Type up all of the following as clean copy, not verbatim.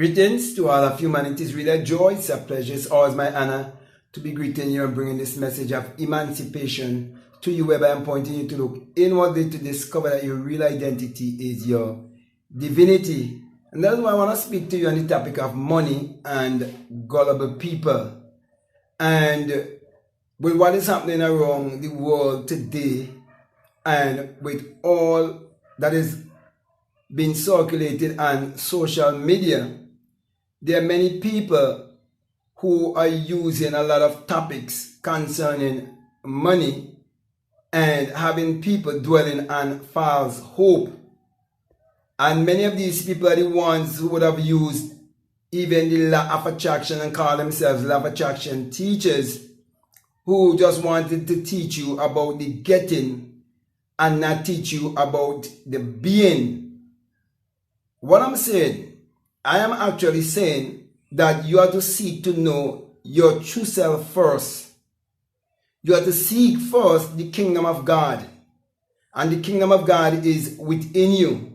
Greetings to all of humanity. It's really a joy, it's a pleasure, it's always my honor to be greeting you and bringing this message of emancipation to you, whereby I'm pointing you to look inwardly to discover that your real identity is your divinity. And that's why I want to speak to you on the topic of money and gullible people. And with what is happening around the world today, and with all that is being circulated on social media, there are many people who are using a lot of topics concerning money and having people dwelling on false hope. And many of these people are the ones who would have used even the law of attraction and call themselves law of attraction teachers, who just wanted to teach you about the getting and not teach you about the being. What I'm saying, I am actually saying that you have to seek to know your true self first. You have to seek first the kingdom of God. And the kingdom of God is within you.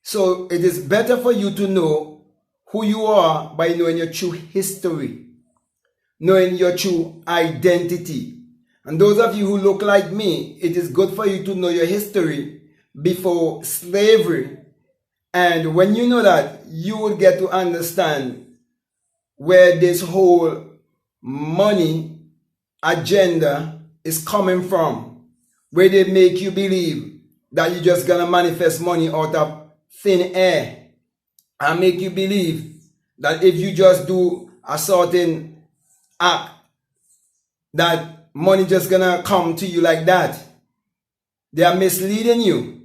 So it is better for you to know who you are by knowing your true history, knowing your true identity. And those of you who look like me, it is good for you to know your history before slavery. And when you know that, you will get to understand where this whole money agenda is coming from, where they make you believe that you're just gonna manifest money out of thin air, and make you believe that if you just do a certain act, that money just gonna come to you like that. They are misleading you.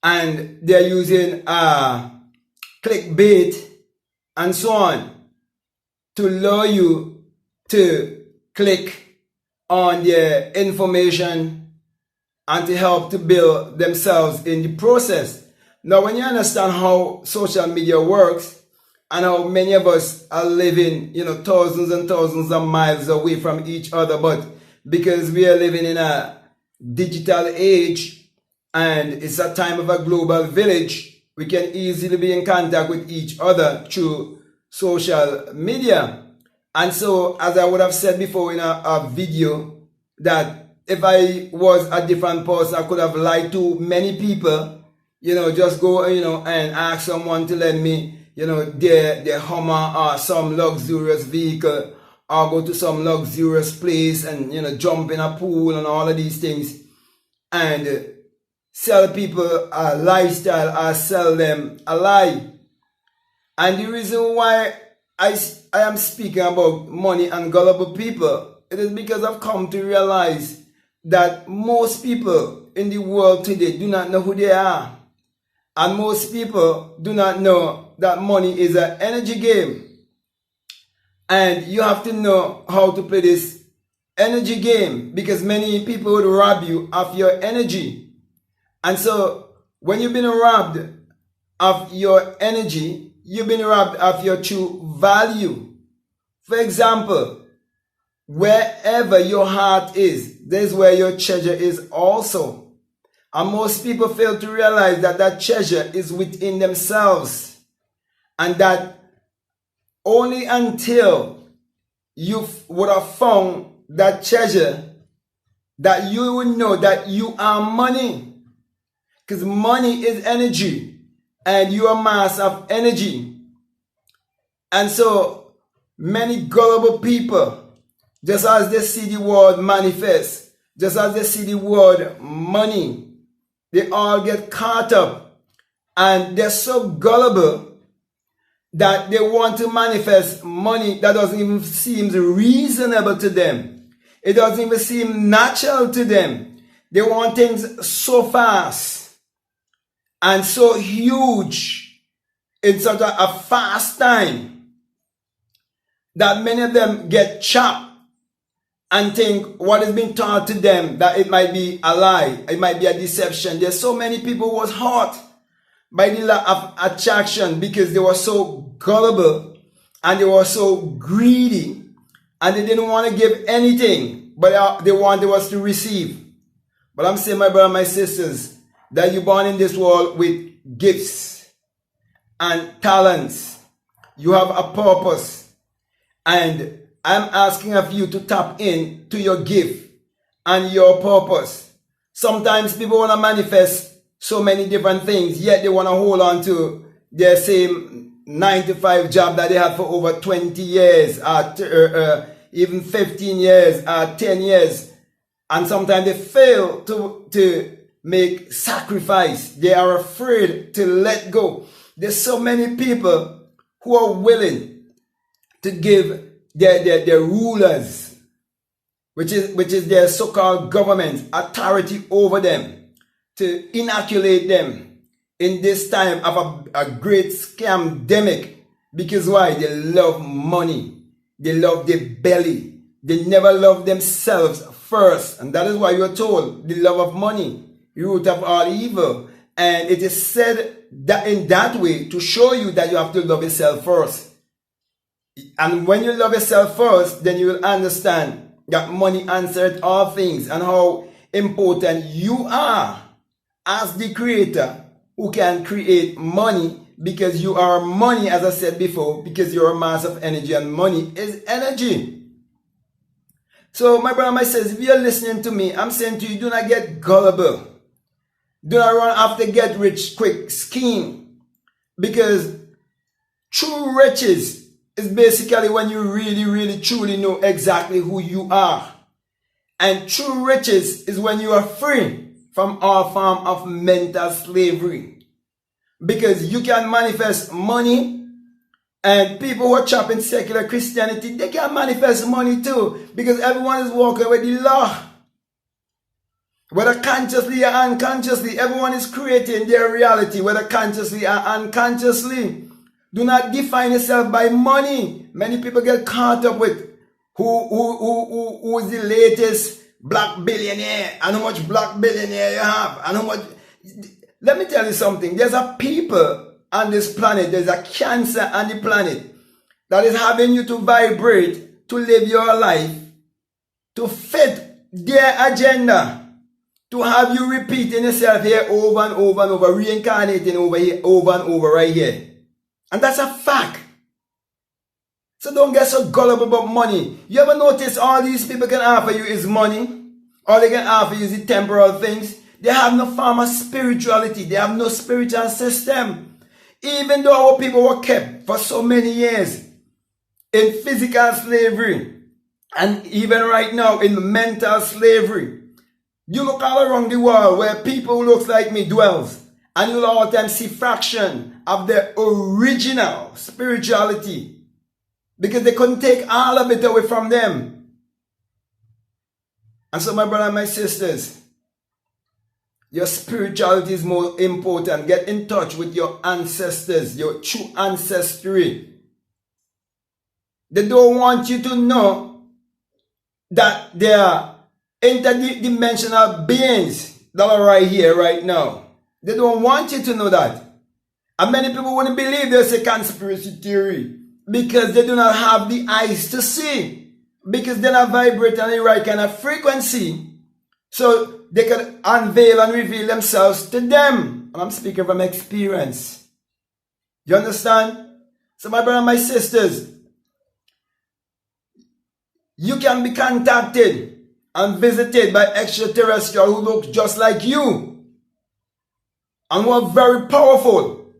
And they're using clickbait and so on to lure you to click on their information and to help to build themselves in the process. Now, when you understand how social media works and how many of us are living, thousands and thousands of miles away from each other, but because we are living in a digital age, and it's a time of a global village, we can easily be in contact with each other through social media. And so, as I would have said before in a video, that if I was a different person, I could have lied to many people, just go, and ask someone to lend me, their Hummer or some luxurious vehicle, or go to some luxurious place and, jump in a pool and all of these things, and sell people a lifestyle or sell them a lie. And the reason why I am speaking about money and gullible people, it is because I've come to realize that most people in the world today do not know who they are. And most people do not know that money is an energy game. And you have to know how to play this energy game, because many people would rob you of your energy. And so, when you've been robbed of your energy, you've been robbed of your true value. For example, wherever your heart is, there's where your treasure is also. And most people fail to realize that that treasure is within themselves. And that only until you would have found that treasure, that you will know that you are money. Because money is energy, and you are mass of energy. And so, many gullible people, just as they see the word manifest, just as they see the word money, they all get caught up. And they're so gullible that they want to manifest money that doesn't even seem reasonable to them. It doesn't even seem natural to them. They want things so fast and so huge in such a fast time that many of them get trapped and think what is being taught to them, that it might be a lie, it might be a deception. There's so many people who was hurt by the law of attraction because they were so gullible and they were so greedy and they didn't want to give anything, but they wanted us to receive. But I'm saying, my brothers and my sisters, that you're born in this world with gifts and talents You have a purpose. And I'm asking of you to tap in to your gift and your purpose. Sometimes people want to manifest so many different things, yet they want to hold on to their same 9-to-5 job that they had for over 20 years, even 15 years, 10 years. And sometimes they fail to make sacrifice. They are afraid to let go. There's so many people who are willing to give their rulers, which is their so-called government, authority over them, to inoculate them in this time of a great scamdemic. Because why? They love money. They love their belly. They never love themselves first. And that is why you're told the love of money, the root of all evil. And it is said that in that way to show you that you have to love yourself first. And when you love yourself first, then you will understand that money answers all things and how important you are as the creator who can create money, because you are money, as I said before, because you're a mass of energy and money is energy. So my brother, my sisters, if you're listening to me, I'm saying to you, do not get gullible. Do not run after get rich quick scheme, because true riches is basically when you really truly know exactly who you are. And true riches is when you are free from all form of mental slavery. Because you can manifest money, and people who are chopping secular Christianity, they can manifest money too, because everyone is walking with the law. Whether consciously or unconsciously, everyone is creating their reality, whether consciously or unconsciously. Do not define yourself by money. Many people get caught up with who is the latest black billionaire, and how much black billionaire you have, and how much. Let me tell you something. There's a people on this planet, there's a cancer on the planet that is having you to vibrate, to live your life, to fit their agenda, to have you repeating yourself here over and over and over, reincarnating over here, over and over right here. And that's a fact. So don't get so gullible about money. You ever notice all these people can offer you is money? All they can offer you is the temporal things. They have no form of spirituality. They have no spiritual system. Even though our people were kept for so many years in physical slavery, and even right now in mental slavery. You look all around the world where people who look like me dwells, and you'll all the time see fraction of their original spirituality, because they couldn't take all of it away from them. And so my brother and my sisters, your spirituality is more important. Get in touch with your ancestors, your true ancestry. They don't want you to know that they are interdimensional beings that are right here, right now. They don't want you to know that. And many people wouldn't believe there's a conspiracy theory, because they do not have the eyes to see, because they're not vibrating on the right kind of frequency. So they can unveil and reveal themselves to them. And I'm speaking from experience. You understand? So my brother and my sisters, you can be contacted and visited by extraterrestrials who look just like you and who are very powerful.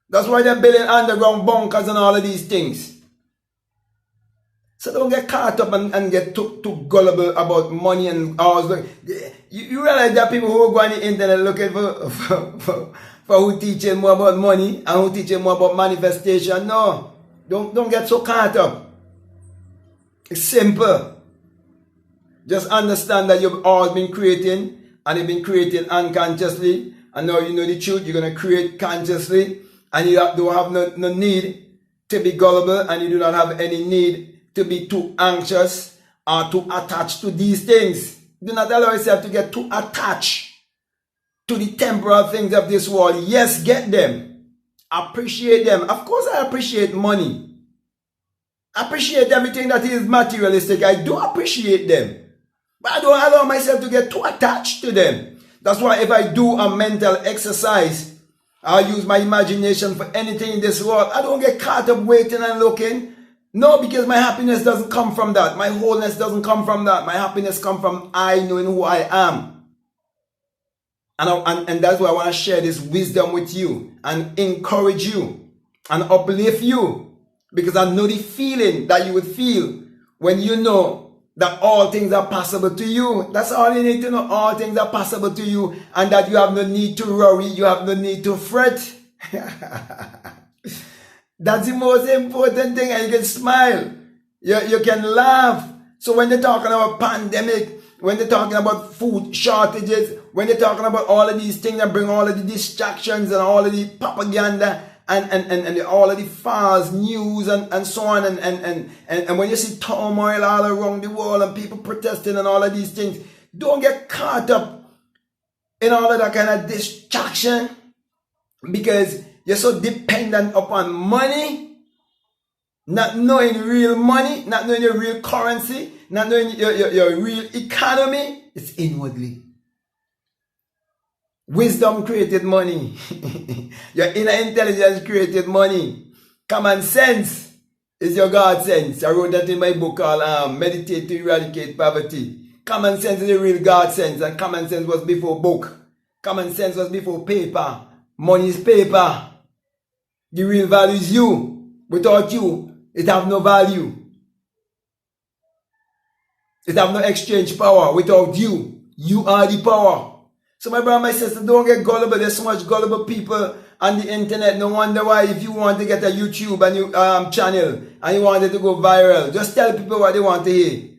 That's why they're building underground bunkers and all of these things. So don't get caught up and get too gullible about money and all. You realize that people who go on the internet looking for who teaching more about money and who teaching more about manifestation. No, don't get so caught up. It's simple. Just understand that you've always been creating, and you've been creating unconsciously, and now you know the truth. You're going to create consciously, and you don't have no need to be gullible, and you do not have any need to be too anxious or too attached to these things. Do not allow yourself to get too attached to the temporal things of this world. Yes, get them. Appreciate them. Of course, I appreciate money. I appreciate everything that is materialistic. I do appreciate them. But I don't allow myself to get too attached to them. That's why if I do a mental exercise, I'll use my imagination for anything in this world. I don't get caught up waiting and looking. No, because my happiness doesn't come from that. My wholeness doesn't come from that. My happiness comes from I knowing who I am. And that's why I want to share this wisdom with you and encourage you and uplift you. Because I know the feeling that you would feel when you know that all things are possible to you. That's all you need to know. All things are possible to you, and that you have no need to worry. You have no need to fret. That's the most important thing. And you can smile. You can laugh. So when they're talking about pandemic, when they're talking about food shortages, when they're talking about all of these things that bring all of the distractions and all of the propaganda, and all of the false news and so on, and when you see turmoil all around the world and people protesting and all of these things, don't get caught up in all of that kind of distraction, because you're so dependent upon money, not knowing real money, not knowing your real currency, not knowing your real economy. It's inwardly. Wisdom created money. Your inner intelligence created money. Common sense is your God sense. I wrote that in my book called Meditate to Eradicate Poverty. Common sense is the real God sense, and common sense was before book. Common sense was before paper. Money is paper. The real value is you. Without you, it have no value. It have no exchange power. Without you, you are the power. So my brother, my sister, don't get gullible. There's so much gullible people on the internet. No wonder why, if you want to get a YouTube and you channel and you want it to go viral, just tell people what they want to hear.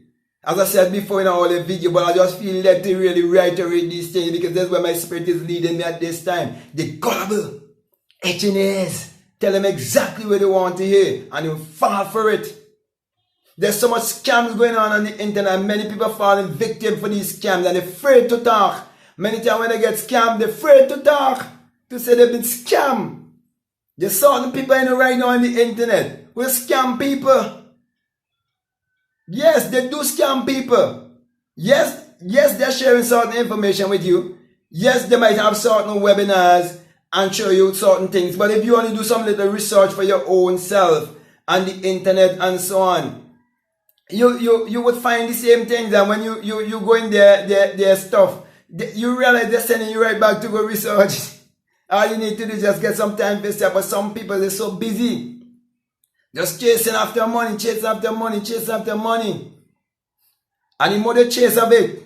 As I said before in all the video, but I just feel led to really reiterate these things, because that's where my spirit is leading me at this time. The gullible, itching ears, tell them exactly what they want to hear, and you fall for it. There's so much scams going on the internet, and many people falling victim for these scams, and they're afraid to talk. Many times when they get scammed, they're afraid to talk, to say they've been scammed. There's certain people right now on the internet who scam people. Yes, they do scam people. Yes, they're sharing certain information with you. Yes, they might have certain webinars and show you certain things. But if you only do some little research for your own self on the internet and so on, you would find the same things. And when you go in their stuff, you realize they're sending you right back to go research. All you need to do is just get some time for yourself. But some people, they're so busy, just chasing after money, chasing after money, chasing after money. And the more they chase of it,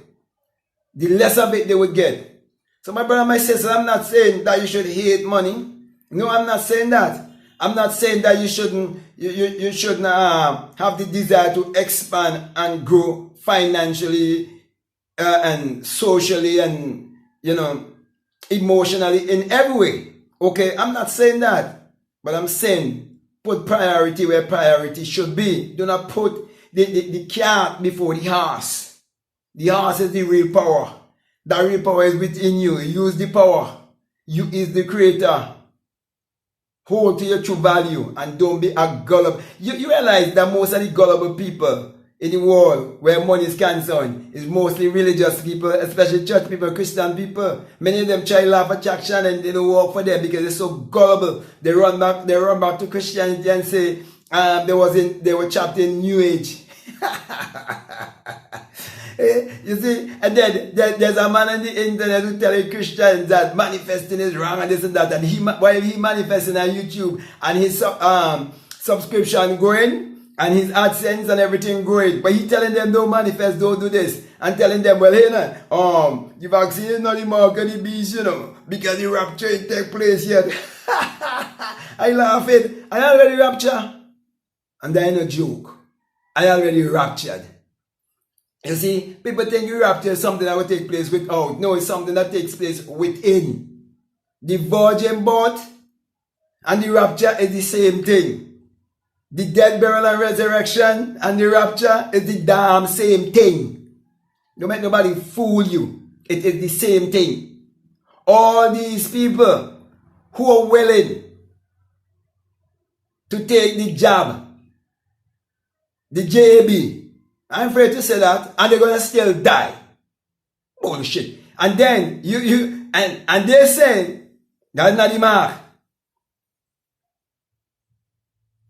the less of it they would get. So my brother, my sister, I'm not saying that you should hate money. No, I'm not saying that. I'm not saying that you shouldn't have the desire to expand and grow financially and socially and, emotionally in every way. Okay, I'm not saying that. But I'm saying put priority where priority should be. Do not put the cart before the horse. The horse is the real power. That real power is within you. Use the power. You is the creator. Hold to your true value and don't be a gullible. You realize that most of the gullible people in the world where money is concerned is mostly religious people, especially church people, Christian people. Many of them try law of attraction and they don't work for them because they're so gullible. They run back to Christianity and say they were trapped in New Age. You see, and then there's a man on the internet who telling Christians that manifesting is wrong and this and that, and while he manifesting on YouTube and his subscription growing and his AdSense and everything growing, but he telling them don't manifest, don't do this, and telling them, well, hey, the vaccine is not the mark of the beast, because the rapture ain't take place yet. I laugh it. I already rapture, and that ain't a joke. I already raptured. You see, people think the rapture is something that will take place without. No, it's something that takes place within. The virgin birth and the rapture is the same thing. The death, burial, and resurrection and the rapture is the damn same thing. Don't make nobody fool you. It is the same thing. All these people who are willing to take the jab, the JB, I'm afraid to say that, and they're gonna still die. Bullshit. And then and they say That's not the mark.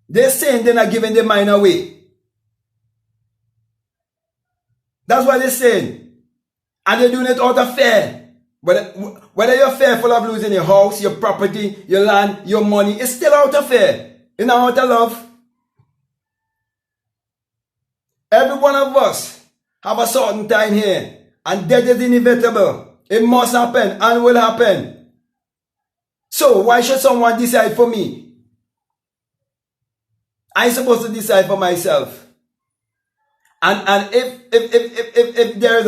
They're saying they're not giving their mind away. That's what they're saying. And they're doing it out of fear. Whether you're fearful of losing your house, your property, your land, your money, it's still out of fear. It's not out of love. Every one of us have a certain time here. And death is inevitable. It must happen and will happen. So why should someone decide for me? I'm supposed to decide for myself. And if there's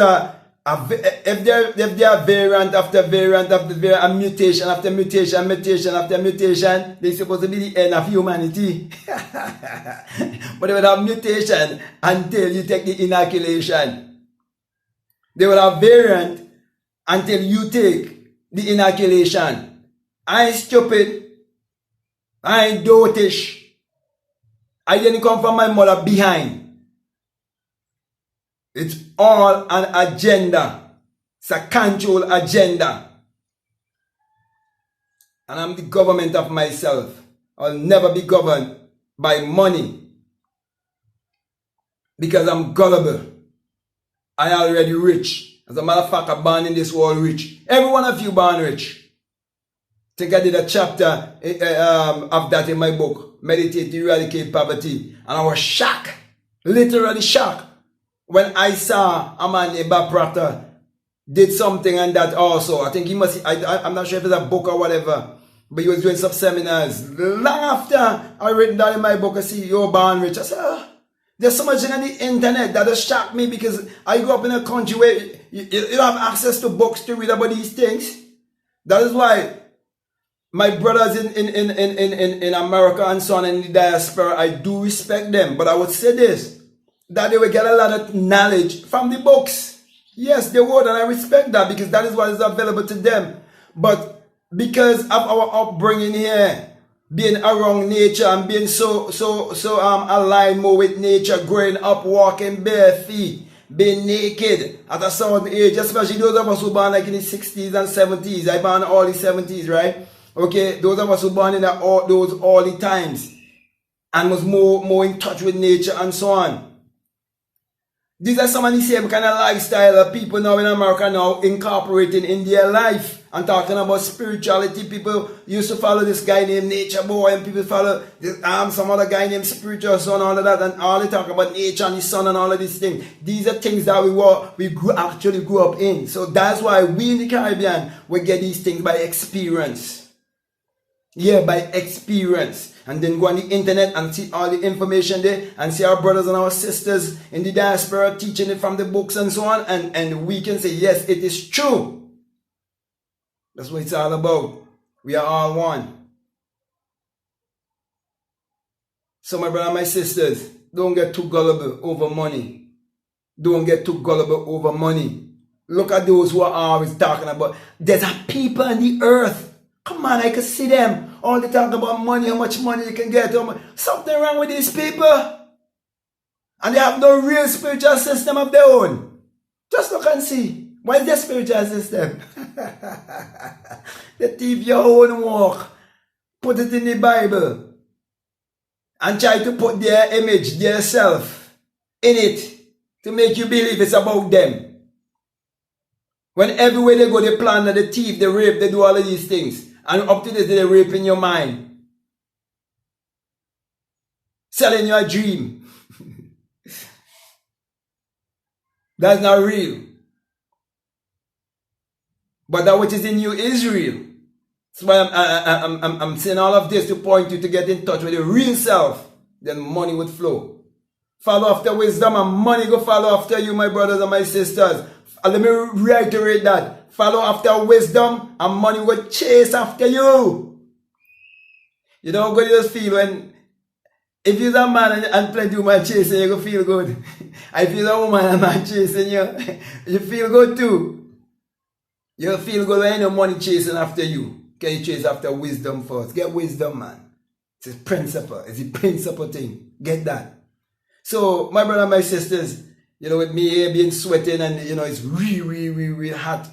if there are variant after variant after variant, and mutation after mutation, mutation after mutation, they're supposed to be the end of humanity. But they would have mutation until you take the inoculation. They will have variant until you take the inoculation. I ain't stupid. I ain't dotish. I didn't come from my mother behind. It's all an agenda. It's a control agenda. And I'm the government of myself. I'll never be governed by money. Because I'm gullible. I already rich. As a matter of fact, I'm born in this world rich. Every one of you born rich. I think I did a chapter of that in my book, Meditate to Eradicate Poverty. And I was shocked. Literally shocked. When I saw a man named Bob Proctor did something and that also. I think he must, I'm not sure if it's a book or whatever, but he was doing some seminars. Long after I written down in my book, I see you're born rich. I said, there's so much thing on the internet that has shocked me because I grew up in a country where you don't have access to books to read about these things. That is why my brothers in America and so on in the diaspora, I do respect them. But I would say this, that they will get a lot of knowledge from the books. Yes, they would, and I respect that because that is what is available to them. But because of our upbringing here, being around nature and being so aligned more with nature, growing up, walking bare feet, being naked at a certain age, especially those of us who born like in the 60s and 70s. I born in all the 70s, right? Okay, those of us who born in those early times and was more in touch with nature and so on. These are some of the same kind of lifestyle that people now in America now incorporating in their life. And talking about spirituality. People used to follow this guy named Nature Boy, and people follow this, some other guy named Spiritual Son, all of that, and all they talk about nature and the sun and all of these things. These are things that we actually grew up in. So that's why we in the Caribbean, we get these things by experience. Yeah, by experience. And then go on the internet and see all the information there and see our brothers and our sisters in the diaspora teaching it from the books and so on. And we can say, yes, it is true. That's what it's all about. We are all one. So my brother and my sisters, don't get too gullible over money. Don't get too gullible over money. Look at those who are always talking about, there's a people on the earth. Come on, I can see them. All they talk about money, how much money you can get. Something wrong with these people. And they have no real spiritual system of their own. Just look and see. What is their spiritual system? They thief your own walk. Put it in the Bible. And try to put their image, their self in it. To make you believe it's about them. When everywhere they go, they plunder, they thief, they rape, they do all of these things. And up to this, they rape in your mind. Selling you a dream. That's not real. But that which is in you is real. That's why I'm saying all of this to point you to get in touch with your real self. Then money would flow. Follow after wisdom and money go follow after you, my brothers and my sisters. And let me reiterate that. Follow after wisdom and money will chase after you. You don't go to just feel when, if you're a man and plenty of women chasing you, you feel good. And if you're a woman and a man chasing you, you feel good too. You feel good when ain't no money chasing after you. Can you chase after wisdom first? Get wisdom, man. It's a principle. It's a principle thing. Get that. So, my brother and my sisters, with me here being sweating and, it's really hot,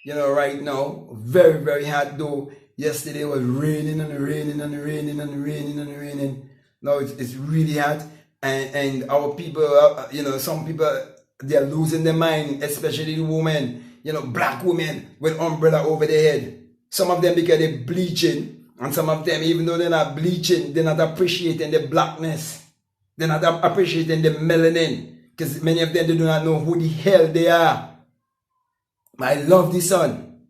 right now. Very, very hot though. Yesterday it was raining and raining and raining and raining and raining. Now it's really hot. And our people, some people, they're losing their mind, especially the women, black women with umbrella over their head. Some of them because they're bleaching, and some of them, even though they're not bleaching, they're not appreciating the blackness. They're not appreciating the melanin, because many of them, they do not know who the hell they are. I love the sun.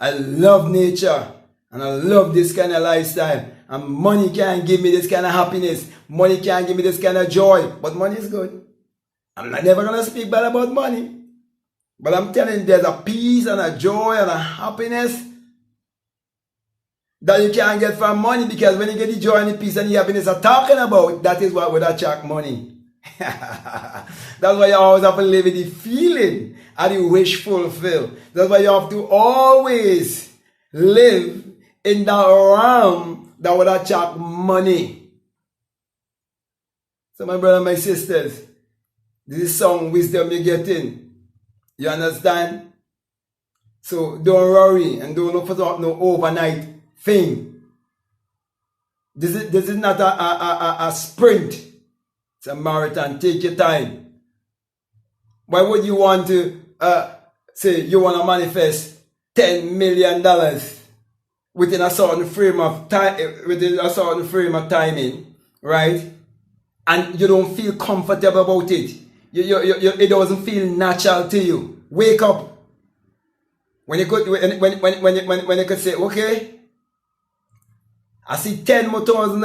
I love nature. And I love this kind of lifestyle. And money can't give me this kind of happiness. Money can't give me this kind of joy. But money is good. I'm never going to speak bad about money. But I'm telling you, there's a peace and a joy and a happiness that you can't get from money, because when you get the joy and the peace and the happiness I'm talking about, that is what would attract money. That's why you always have to live with the feeling and the wish fulfilled. That's why you have to always live in that realm that would attract money. So my brother and my sisters, this is some wisdom you're getting. You understand? So don't worry and don't look for no overnight thing. This is not a sprint. It's a marathon. Take your time. Why would you want to say you want to manifest $10 million within a certain frame of time, within a certain frame of timing, right? And you don't feel comfortable about it. It doesn't feel natural to you. Wake up. When you could say, okay, I see $10 more thousand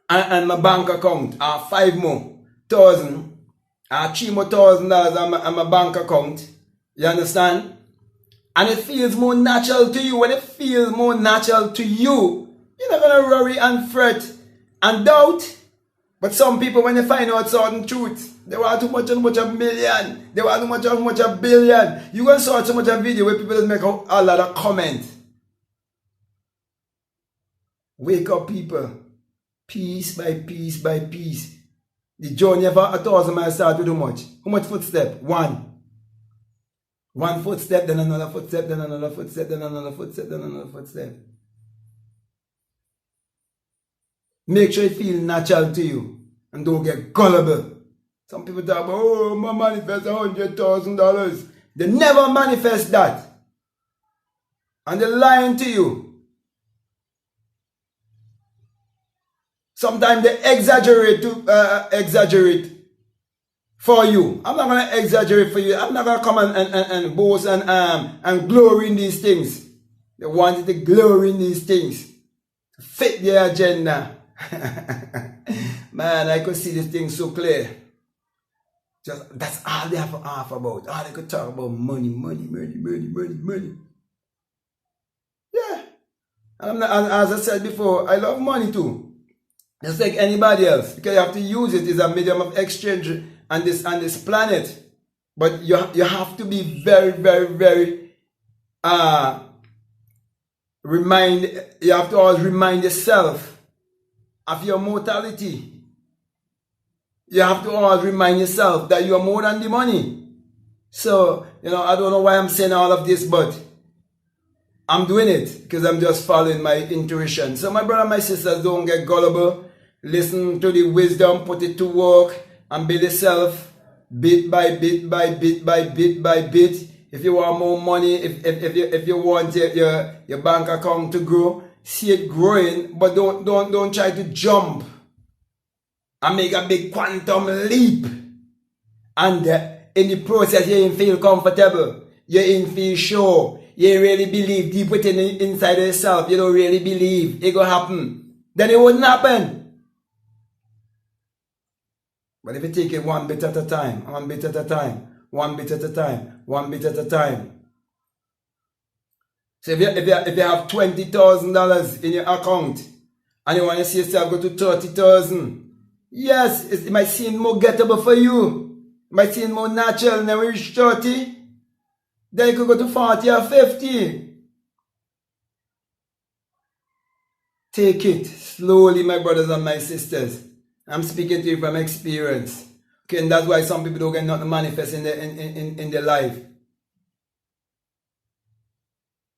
on my bank account, or $5 more thousand, or $3 more thousand on my bank account. You understand? And it feels more natural to you. When it feels more natural to you, you're not going to worry and fret and doubt. But some people, when they find out certain truths, they want too much a million. They want too much a billion. You going to saw so much a video where people just make a lot of comments. Wake up, people. Piece by piece by piece. The journey of 1,000 miles start with how much? How much footstep? One. One footstep, then another footstep, then another footstep, then another footstep, then another footstep. Make sure it feels natural to you. And don't get gullible. Some people talk about, oh, I manifest $100,000. They never manifest that. And they're lying to you. Sometimes they exaggerate for you. I'm not going to exaggerate for you. I'm not going to come and boast and glory in these things. They wanted to glory in these things. Fit their agenda. Man, I could see this thing so clear. Just that's all they have to offer about. All they could talk about money. Yeah. And I'm not, as I said before, I love money too. Just like anybody else. Because you have to use it as a medium of exchange on this planet. But you have to be very, very, very you have to always remind yourself of your mortality. You have to always remind yourself that you are more than the money. So, I don't know why I'm saying all of this, but I'm doing it because I'm just following my intuition. So my brother and my sisters, don't get gullible. Listen to the wisdom, put it to work, and build yourself bit by bit by bit by bit by bit. If you want more money, if you want your bank account to grow, see it growing, but don't try to jump and make a big quantum leap. And in the process, you ain't feel comfortable. You ain't feel sure. You ain't really believe deep within inside yourself. You don't really believe it gonna happen. Then it wouldn't happen. But if you take it one bit at a time, one bit at a time, one bit at a time, one bit at a time. So if you have $20,000 in your account and you want to see yourself go to 30,000, yes, it might seem more gettable for you. It might seem more natural. And then when you reach 30, then you could go to 40 or 50. Take it slowly, my brothers and my sisters. I'm speaking to you from experience. Okay, and that's why some people don't get nothing manifest in their life.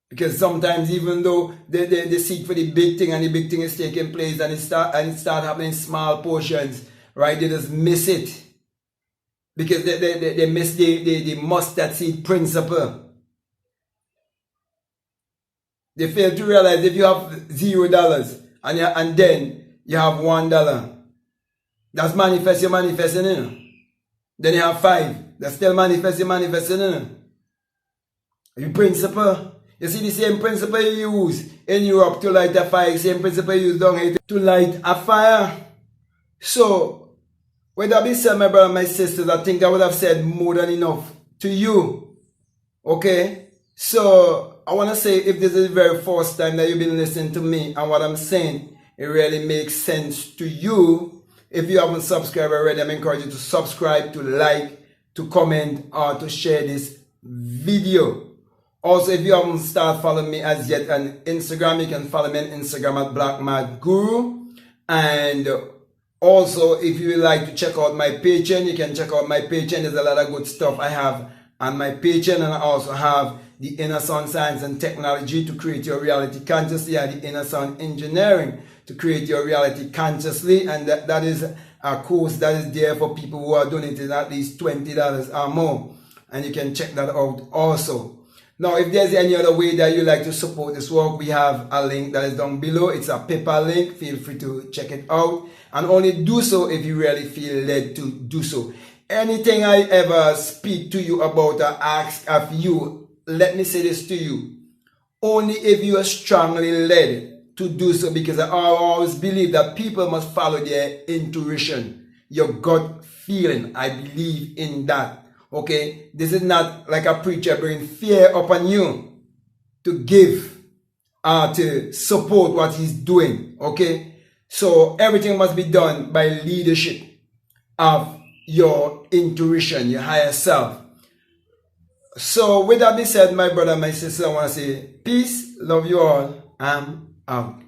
Because sometimes even though they seek for the big thing and the big thing is taking place and it start happening in small portions, right? They just miss it. Because they miss the mustard seed principle. They fail to realize if you have $0 and then you have $1, that's manifest, you're manifesting, you know. Then you have 5, that's still manifest, you're manifesting, you know. The principle. You see the same principle you use in Europe to light a fire, same principle you use down here to light a fire. So, with that being said, my brother and my sisters, I think I would have said more than enough to you. Okay? So, I want to say if this is the very first time that you've been listening to me and what I'm saying, it really makes sense to you. If you haven't subscribed already, I'm encouraging you to subscribe, to like, to comment, or to share this video. Also, if you haven't started following me as yet on Instagram, you can follow me on Instagram at BlackMadGuru. And also, if you would like to check out my Patreon, you can check out my Patreon. There's a lot of good stuff I have on my Patreon. And I also have the Inner Sound Science and Technology to create your reality consciously, and the Inner Sound Engineering to create your reality consciously. And that is a course that is there for people who are donating at least $20 or more. And you can check that out also. Now, if there's any other way that you like to support this work, we have a link that is down below. It's a PayPal link. Feel free to check it out. And only do so if you really feel led to do so. Anything I ever speak to you about or ask of you, let me say this to you. Only if you are strongly led to do so, because I always believe that people must follow their intuition, your gut feeling. I believe in that. Okay, this is not like a preacher bringing fear upon you to give to support what he's doing. Okay, so everything must be done by leadership of your intuition, your higher self. So with that being said, my brother, my sister, I want to say peace, love you all, I'm out.